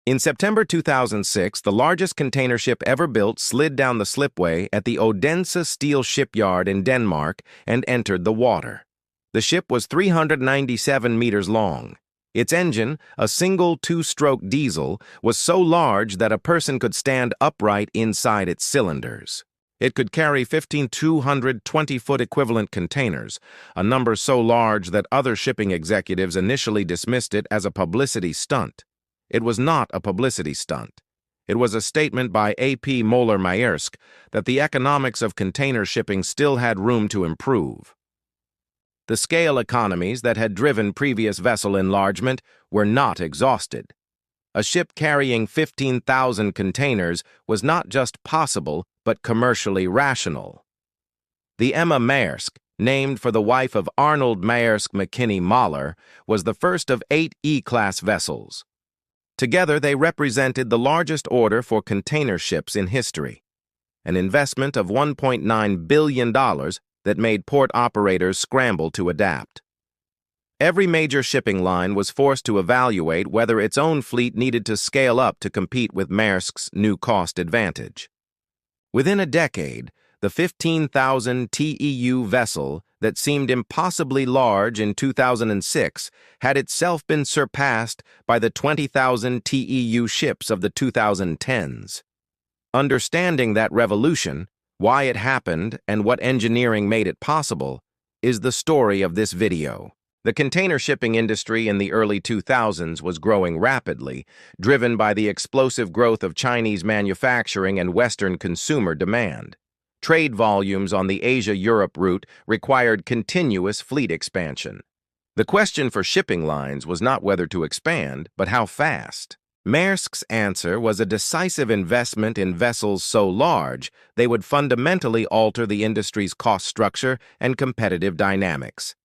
In September 2006, the largest container ship ever built slid down the slipway at the Odense steel shipyard in Denmark and entered the water. The ship was 397 meters long. Its engine, a single two-stroke diesel, was so large that a person could stand upright inside its cylinders. It could carry 15,200 20-foot equivalent containers, a number so large that other shipping executives initially dismissed it as a publicity stunt. It was not a publicity stunt. It was a statement by Emma Maersk that the economics of container shipping still had room to improve. The scale economies that had driven previous vessel enlargement were not exhausted. A ship carrying 15,000 containers was not just possible, but commercially rational. The Emma Maersk, named for the wife of Arnold Maersk McKinney Mahler, was the first of 8 E-class vessels. Together, they represented the largest order for container ships in history, an investment of $1.9 billion that made port operators scramble to adapt. Every major shipping line was forced to evaluate whether its own fleet needed to scale up to compete with Maersk's new cost advantage. Within a decade, the 15,000 TEU vessel that seemed impossibly large in 2006 had itself been surpassed by the 20,000 TEU ships of the 2010s. Understanding that revolution, why it happened, and what engineering made it possible, is the story of this video. The container shipping industry in the early 2000s was growing rapidly, driven by the explosive growth of Chinese manufacturing and Western consumer demand. Trade volumes on the Asia-Europe route required continuous fleet expansion. The question for shipping lines was not whether to expand, but how fast. Maersk's answer was a decisive investment in vessels so large they would fundamentally alter the industry's cost structure and competitive dynamics.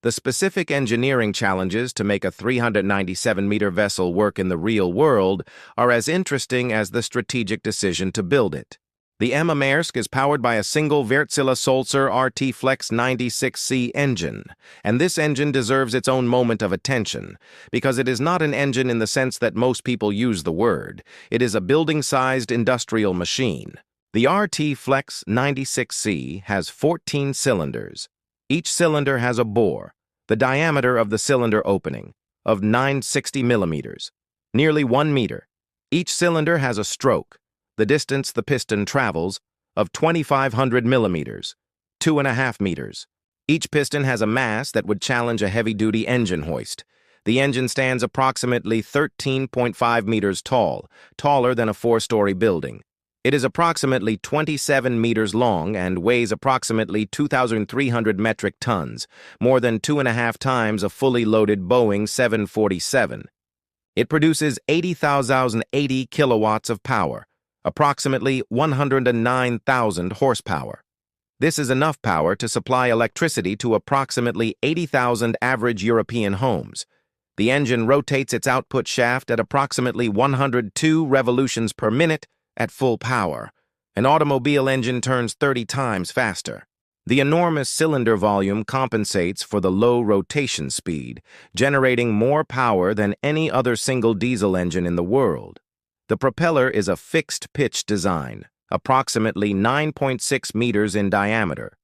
The specific engineering challenges to make a 397-meter vessel work in the real world are as interesting as the strategic decision to build it. The Emma Maersk is powered by a single Wärtsilä-Sulzer RT Flex 96C engine, and this engine deserves its own moment of attention, because it is not an engine in the sense that most people use the word. It is a building-sized industrial machine. The RT Flex 96C has 14 cylinders. Each cylinder has a bore, the diameter of the cylinder opening, of 960 millimeters, nearly 1 meter. Each cylinder has a stroke, the distance the piston travels, of 2,500 millimeters, 2.5 meters. Each piston has a mass that would challenge a heavy-duty engine hoist. The engine stands approximately 13.5 meters tall, taller than a 4-story building. It is approximately 27 meters long and weighs approximately 2,300 metric tons, more than 2.5 times a fully loaded Boeing 747. It produces 80,080 kilowatts of power, approximately 109,000 horsepower. This is enough power to supply electricity to approximately 80,000 average European homes. The engine rotates its output shaft at approximately 102 revolutions per minute at full power. An automobile engine turns 30 times faster. The enormous cylinder volume compensates for the low rotation speed, generating more power than any other single diesel engine in the world. The propeller is a fixed-pitch design, approximately 9.6 meters in diameter,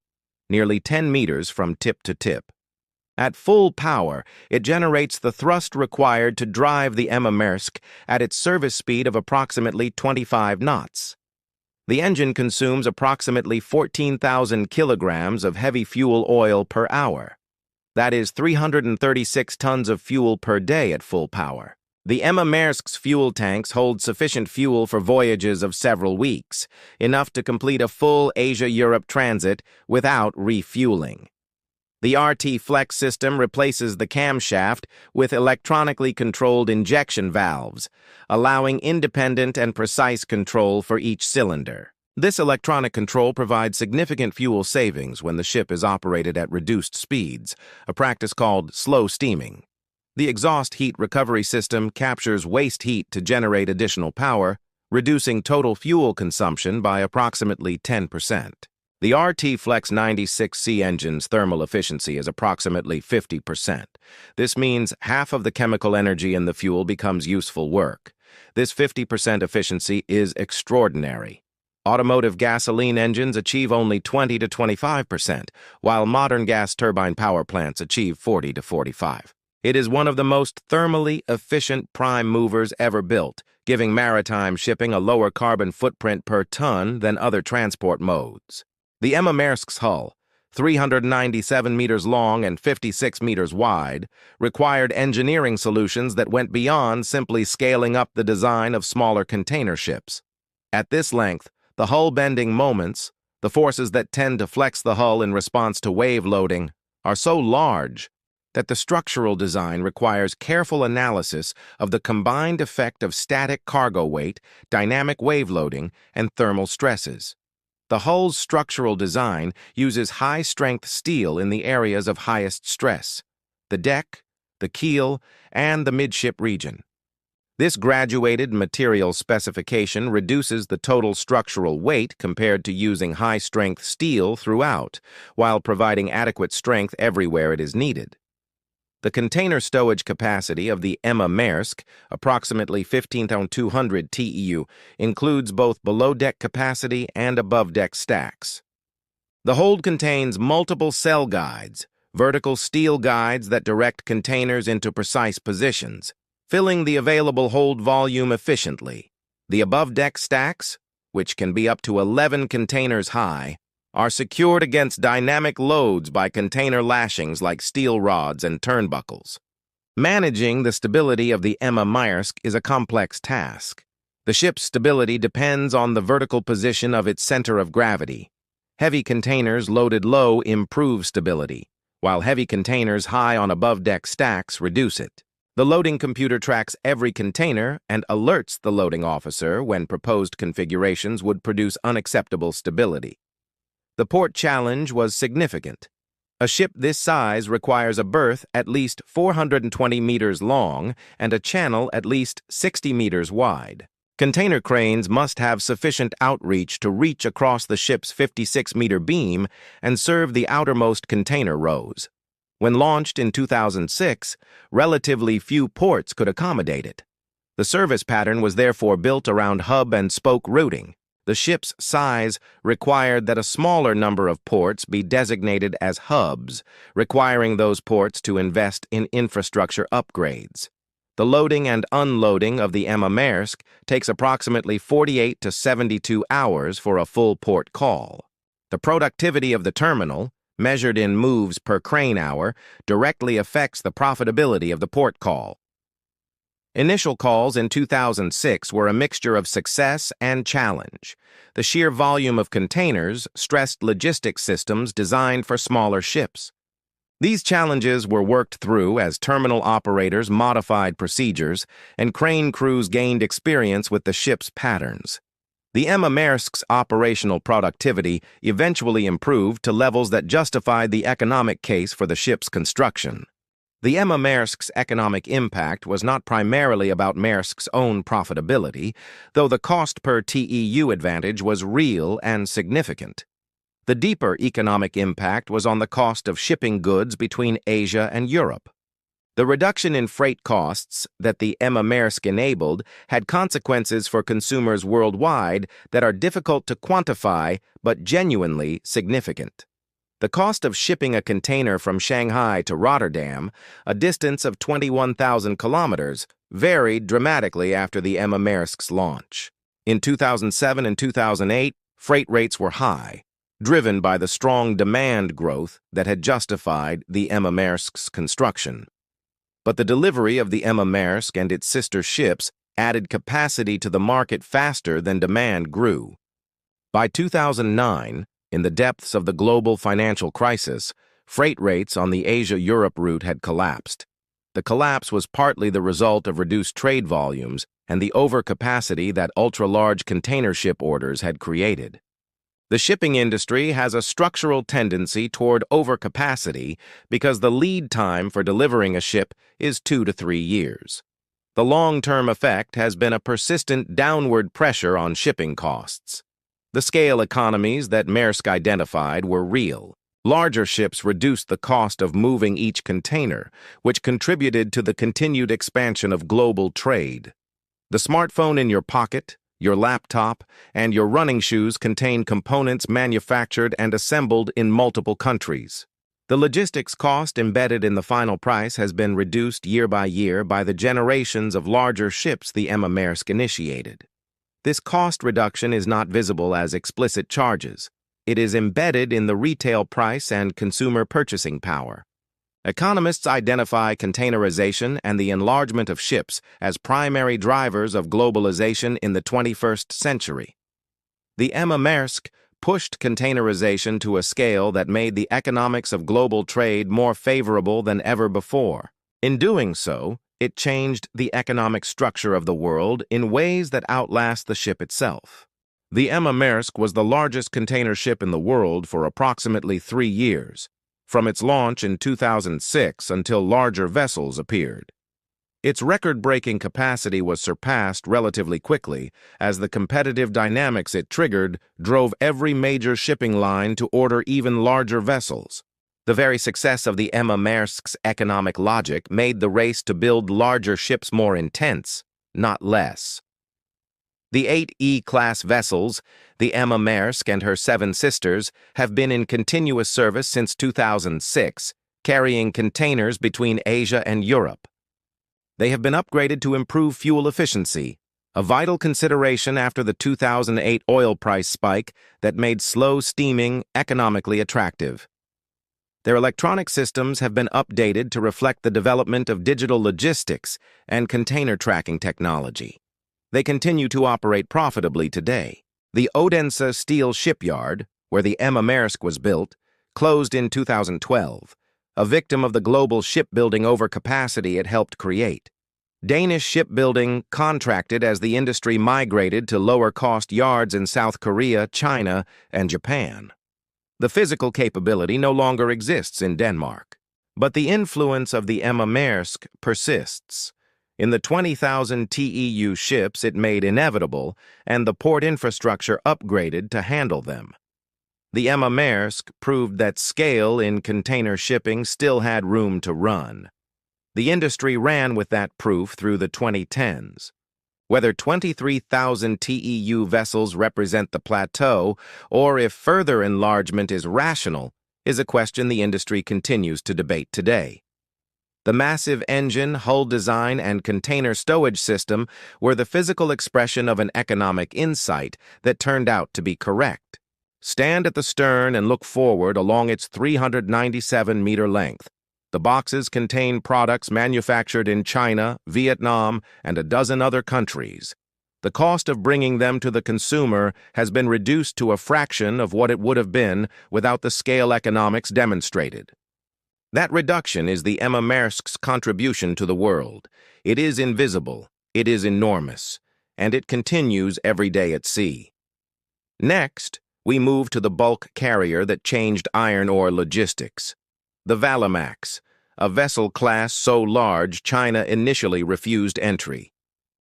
nearly 10 meters from tip to tip. At full power, it generates the thrust required to drive the Emma Maersk at its service speed of approximately 25 knots. The engine consumes approximately 14,000 kilograms of heavy fuel oil per hour. That is 336 tons of fuel per day at full power. The Emma Maersk's fuel tanks hold sufficient fuel for voyages of several weeks, enough to complete a full Asia-Europe transit without refueling. The RT Flex system replaces the camshaft with electronically controlled injection valves, allowing independent and precise control for each cylinder. This electronic control provides significant fuel savings when the ship is operated at reduced speeds, a practice called slow steaming. The exhaust heat recovery system captures waste heat to generate additional power, reducing total fuel consumption by approximately 10%. The RT Flex 96C engine's thermal efficiency is approximately 50%. This means half of the chemical energy in the fuel becomes useful work. This 50% efficiency is extraordinary. Automotive gasoline engines achieve only 20 to 25%, while modern gas turbine power plants achieve 40 to 45%. It is one of the most thermally efficient prime movers ever built, giving maritime shipping a lower carbon footprint per ton than other transport modes. The Emma Maersk's hull, 397 meters long and 56 meters wide, required engineering solutions that went beyond simply scaling up the design of smaller container ships. At this length, the hull bending moments, the forces that tend to flex the hull in response to wave loading, are so large that the structural design requires careful analysis of the combined effect of static cargo weight, dynamic wave loading, and thermal stresses. The hull's structural design uses high-strength steel in the areas of highest stress: the deck, the keel, and the midship region. This graduated material specification reduces the total structural weight compared to using high-strength steel throughout, while providing adequate strength everywhere it is needed. The container stowage capacity of the Emma Maersk, approximately 15,200 TEU, includes both below-deck capacity and above-deck stacks. The hold contains multiple cell guides, vertical steel guides that direct containers into precise positions, filling the available hold volume efficiently. The above-deck stacks, which can be up to 11 containers high, are secured against dynamic loads by container lashings like steel rods and turnbuckles. Managing the stability of the Emma Maersk is a complex task. The ship's stability depends on the vertical position of its center of gravity. Heavy containers loaded low improve stability, while heavy containers high on above-deck stacks reduce it. The loading computer tracks every container and alerts the loading officer when proposed configurations would produce unacceptable stability. The port challenge was significant. A ship this size requires a berth at least 420 meters long and a channel at least 60 meters wide. Container cranes must have sufficient outreach to reach across the ship's 56-meter beam and serve the outermost container rows. When launched in 2006, relatively few ports could accommodate it. The service pattern was therefore built around hub and spoke routing. The ship's size required that a smaller number of ports be designated as hubs, requiring those ports to invest in infrastructure upgrades. The loading and unloading of the Emma Maersk takes approximately 48 to 72 hours for a full port call. The productivity of the terminal, measured in moves per crane hour, directly affects the profitability of the port call. Initial calls in 2006 were a mixture of success and challenge. The sheer volume of containers stressed logistics systems designed for smaller ships. These challenges were worked through as terminal operators modified procedures and crane crews gained experience with the ship's patterns. The Emma Maersk's operational productivity eventually improved to levels that justified the economic case for the ship's construction. The Emma Maersk's economic impact was not primarily about Maersk's own profitability, though the cost per TEU advantage was real and significant. The deeper economic impact was on the cost of shipping goods between Asia and Europe. The reduction in freight costs that the Emma Maersk enabled had consequences for consumers worldwide that are difficult to quantify but genuinely significant. The cost of shipping a container from Shanghai to Rotterdam, a distance of 21,000 kilometers, varied dramatically after the Emma Maersk's launch. In 2007 and 2008, freight rates were high, driven by the strong demand growth that had justified the Emma Maersk's construction. But the delivery of the Emma Maersk and its sister ships added capacity to the market faster than demand grew. By 2009, in the depths of the global financial crisis, freight rates on the Asia-Europe route had collapsed. The collapse was partly the result of reduced trade volumes and the overcapacity that ultra-large container ship orders had created. The shipping industry has a structural tendency toward overcapacity because the lead time for delivering a ship is 2 to 3 years. The long-term effect has been a persistent downward pressure on shipping costs. The scale economies that Maersk identified were real. Larger ships reduced the cost of moving each container, which contributed to the continued expansion of global trade. The smartphone in your pocket, your laptop, and your running shoes contain components manufactured and assembled in multiple countries. The logistics cost embedded in the final price has been reduced year by the generations of larger ships the Emma Maersk initiated. This cost reduction is not visible as explicit charges. It is embedded in the retail price and consumer purchasing power. Economists identify containerization and the enlargement of ships as primary drivers of globalization in the 21st century. The Emma Maersk pushed containerization to a scale that made the economics of global trade more favorable than ever before. In doing so, it changed the economic structure of the world in ways that outlast the ship itself. The Emma Maersk was the largest container ship in the world for approximately 3 years, from its launch in 2006 until larger vessels appeared. Its record-breaking capacity was surpassed relatively quickly as the competitive dynamics it triggered drove every major shipping line to order even larger vessels. The very success of the Emma Maersk's economic logic made the race to build larger ships more intense, not less. The 8 E-class vessels, the Emma Maersk and her 7 sisters, have been in continuous service since 2006, carrying containers between Asia and Europe. They have been upgraded to improve fuel efficiency, a vital consideration after the 2008 oil price spike that made slow steaming economically attractive. Their electronic systems have been updated to reflect the development of digital logistics and container tracking technology. They continue to operate profitably today. The Odense Steel Shipyard, where the Emma Maersk was built, closed in 2012, a victim of the global shipbuilding overcapacity it helped create. Danish shipbuilding contracted as the industry migrated to lower-cost yards in South Korea, China, and Japan. The physical capability no longer exists in Denmark, but the influence of the Emma Maersk persists. In the 20,000 TEU ships it made inevitable, and the port infrastructure upgraded to handle them. The Emma Maersk proved that scale in container shipping still had room to run. The industry ran with that proof through the 2010s. Whether 23,000 TEU vessels represent the plateau, or if further enlargement is rational, is a question the industry continues to debate today. The massive engine, hull design, and container stowage system were the physical expression of an economic insight that turned out to be correct. Stand at the stern and look forward along its 397-meter length. The boxes contain products manufactured in China, Vietnam, and a dozen other countries. The cost of bringing them to the consumer has been reduced to a fraction of what it would have been without the scale economics demonstrated. That reduction is the Emma Maersk's contribution to the world. It is invisible, it is enormous, and it continues every day at sea. Next, we move to the bulk carrier that changed iron ore logistics. The Valemax, a vessel class so large China initially refused entry.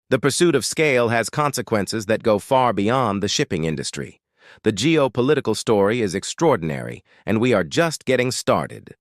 The pursuit of scale has consequences that go far beyond the shipping industry. The geopolitical story is extraordinary, and we are just getting started.